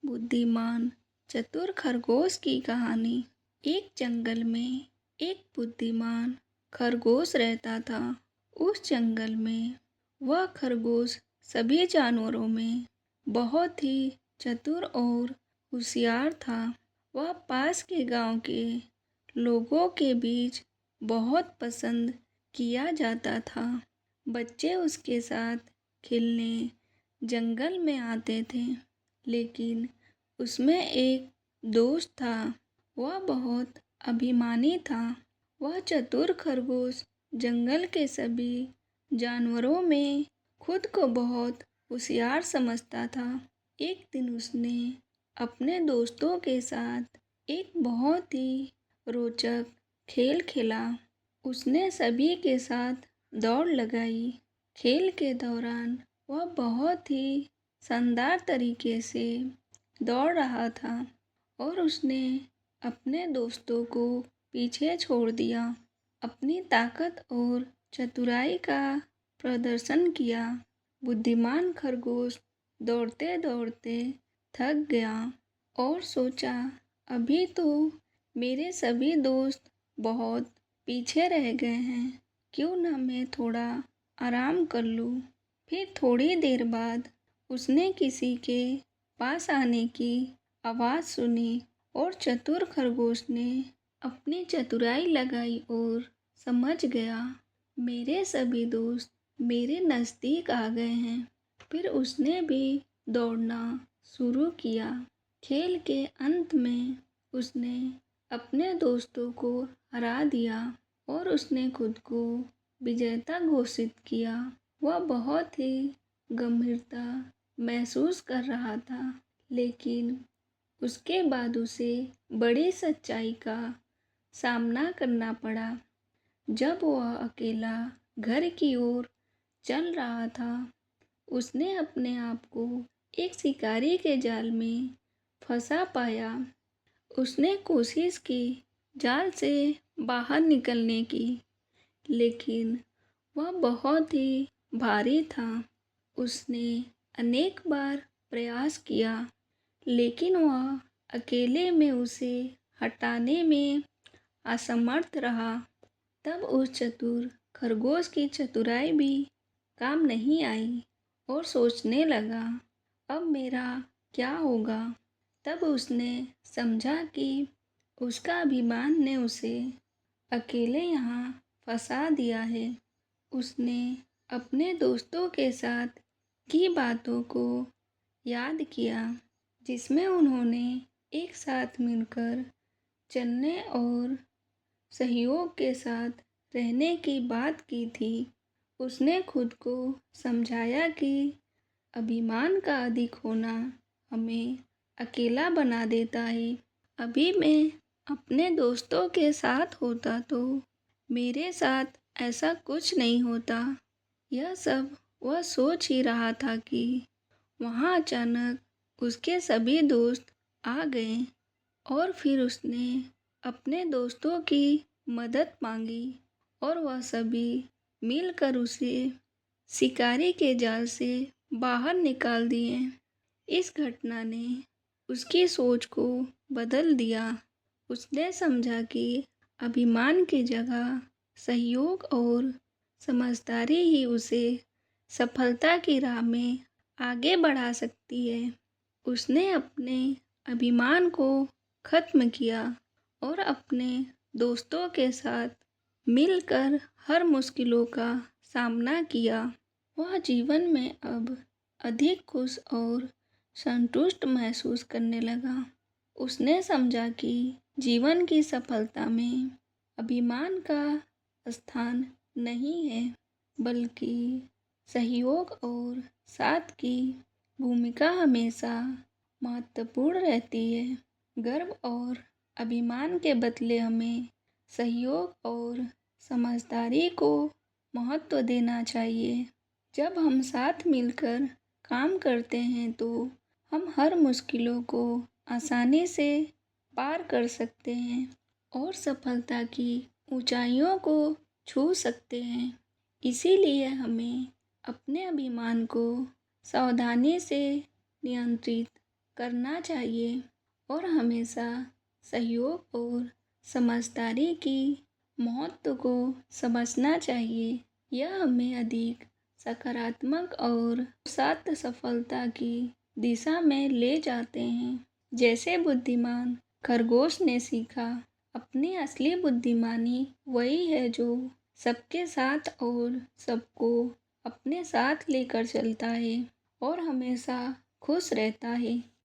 बुद्धिमान चतुर खरगोश की कहानी। एक जंगल में एक बुद्धिमान खरगोश रहता था। उस जंगल में वह खरगोश सभी जानवरों में बहुत ही चतुर और होशियार था। वह पास के गांव के लोगों के बीच बहुत पसंद किया जाता था। बच्चे उसके साथ खेलने जंगल में आते थे। लेकिन उसमें एक दोस्त था। वह बहुत अभिमानी था। वह चतुर खरगोश जंगल के सभी जानवरों में खुद को बहुत होशियार समझता था। एक दिन उसने अपने दोस्तों के साथ एक बहुत ही रोचक खेल खेला। उसने सभी के साथ दौड़ लगाई। खेल के दौरान वह बहुत ही शानदार तरीके से दौड़ रहा था और उसने अपने दोस्तों को पीछे छोड़ दिया। अपनी ताकत और चतुराई का प्रदर्शन किया। बुद्धिमान खरगोश दौड़ते दौड़ते थक गया और सोचा, अभी तो मेरे सभी दोस्त बहुत पीछे रह गए हैं, क्यों न मैं थोड़ा आराम कर लूँ। फिर थोड़ी देर बाद उसने किसी के पास आने की आवाज़ सुनी और चतुर खरगोश ने अपनी चतुराई लगाई और समझ गया, मेरे सभी दोस्त मेरे नज़दीक आ गए हैं। फिर उसने भी दौड़ना शुरू किया। खेल के अंत में उसने अपने दोस्तों को हरा दिया और उसने खुद को विजेता घोषित किया। वह बहुत ही गंभीरता महसूस कर रहा था, लेकिन उसके बाद उसे बड़ी सच्चाई का सामना करना पड़ा। जब वह अकेला घर की ओर चल रहा था, उसने अपने आप को एक शिकारी के जाल में फंसा पाया। उसने कोशिश की जाल से बाहर निकलने की, लेकिन वह बहुत ही भारी था। उसने अनेक बार प्रयास किया, लेकिन वह अकेले में उसे हटाने में असमर्थ रहा। तब उस चतुर खरगोश की चतुराई भी काम नहीं आई और सोचने लगा, अब मेरा क्या होगा। तब उसने समझा कि उसका अभिमान ने उसे अकेले यहाँ फंसा दिया है। उसने अपने दोस्तों के साथ की बातों को याद किया, जिसमें उन्होंने एक साथ मिलकर चलने और सहयोग के साथ रहने की बात की थी। उसने खुद को समझाया कि अभिमान का अधिक होना हमें अकेला बना देता है। अभी मैं अपने दोस्तों के साथ होता तो मेरे साथ ऐसा कुछ नहीं होता। यह सब वह सोच ही रहा था कि वहाँ अचानक उसके सभी दोस्त आ गए और फिर उसने अपने दोस्तों की मदद मांगी और वह सभी मिलकर उसे शिकारी के जाल से बाहर निकाल दिए। इस घटना ने उसकी सोच को बदल दिया। उसने समझा कि अभिमान की जगह सहयोग और समझदारी ही उसे सफलता की राह में आगे बढ़ा सकती है। उसने अपने अभिमान को खत्म किया और अपने दोस्तों के साथ मिलकर हर मुश्किलों का सामना किया। वह जीवन में अब अधिक खुश और संतुष्ट महसूस करने लगा। उसने समझा कि जीवन की सफलता में अभिमान का स्थान नहीं है, बल्कि सहयोग और साथ की भूमिका हमेशा महत्वपूर्ण रहती है। गर्व और अभिमान के बदले हमें सहयोग और समझदारी को महत्व देना चाहिए। जब हम साथ मिलकर काम करते हैं तो हम हर मुश्किलों को आसानी से पार कर सकते हैं और सफलता की ऊंचाइयों को छू सकते हैं। इसीलिए हमें अपने अभिमान को सावधानी से नियंत्रित करना चाहिए और हमेशा सहयोग और समझदारी की महत्व को समझना चाहिए। यह हमें अधिक सकारात्मक और साथ सफलता की दिशा में ले जाते हैं। जैसे बुद्धिमान खरगोश ने सीखा, अपनी असली बुद्धिमानी वही है जो सबके साथ और सबको अपने साथ लेकर चलता है और हमेशा खुश रहता है।